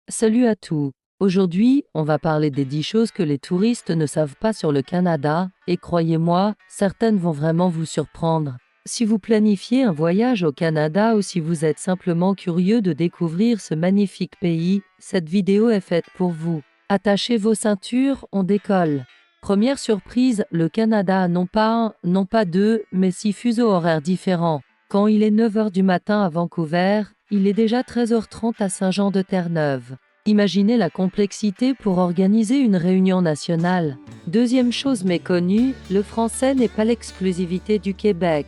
Salut à tous. Aujourd'hui, on va parler des 10 choses que les touristes ne savent pas sur le Canada, et croyez-moi, certaines vont vraiment vous surprendre. Si vous planifiez un voyage au Canada ou si vous êtes simplement curieux de découvrir ce magnifique pays, cette vidéo est faite pour vous. Attachez vos ceintures, on décolle. Première surprise, le Canada a non pas un, non pas deux, mais 6 fuseaux horaires différents. Quand il est 9 h du matin à Vancouver, il est déjà 13 h 30 à Saint-Jean-de-Terre-Neuve. Imaginez la complexité pour organiser une réunion nationale. Deuxième chose méconnue, le français n'est pas l'exclusivité du Québec.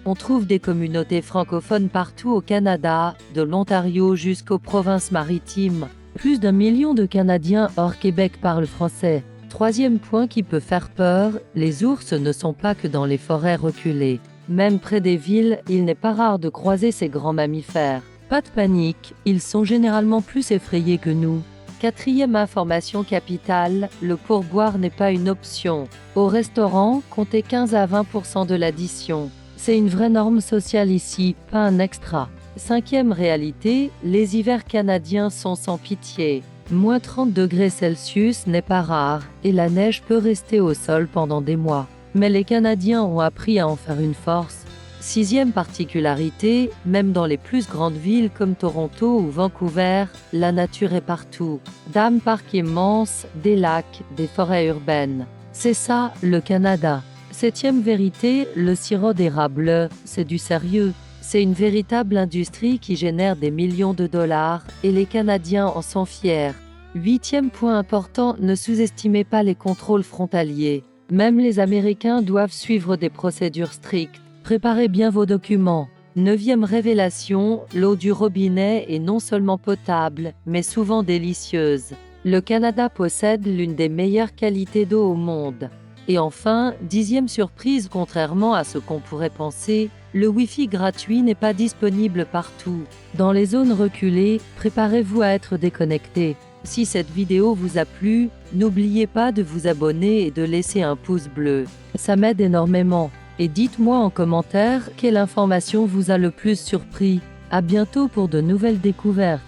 On trouve des communautés francophones partout au Canada, de l'Ontario jusqu'aux provinces maritimes. Plus d'1 million de Canadiens hors Québec parlent français. Troisième point qui peut faire peur, les ours ne sont pas que dans les forêts reculées. Même près des villes, il n'est pas rare de croiser ces grands mammifères. Pas de panique, ils sont généralement plus effrayés que nous. Quatrième information capitale, le pourboire n'est pas une option. Au restaurant, comptez 15 à 20% de l'addition. C'est une vraie norme sociale ici, pas un extra. Cinquième réalité, les hivers canadiens sont sans pitié. Moins 30 degrés Celsius n'est pas rare, et la neige peut rester au sol pendant des mois. Mais les Canadiens ont appris à en faire une force. Sixième particularité, même dans les plus grandes villes comme Toronto ou Vancouver, la nature est partout. Dam parcs immenses, des lacs, des forêts urbaines. C'est ça, le Canada. Septième vérité, le sirop d'érable, c'est du sérieux. C'est une véritable industrie qui génère des millions de dollars, et les Canadiens en sont fiers. Huitième point important, ne sous-estimez pas les contrôles frontaliers. Même les Américains doivent suivre des procédures strictes. Préparez bien vos documents. Neuvième révélation, l'eau du robinet est non seulement potable, mais souvent délicieuse. Le Canada possède l'une des meilleures qualités d'eau au monde. Et enfin, dixième surprise, contrairement à ce qu'on pourrait penser, le Wi-Fi gratuit n'est pas disponible partout. Dans les zones reculées, préparez-vous à être déconnecté. Si cette vidéo vous a plu, n'oubliez pas de vous abonner et de laisser un pouce bleu. Ça m'aide énormément. Et dites-moi en commentaire quelle information vous a le plus surpris. À bientôt pour de nouvelles découvertes.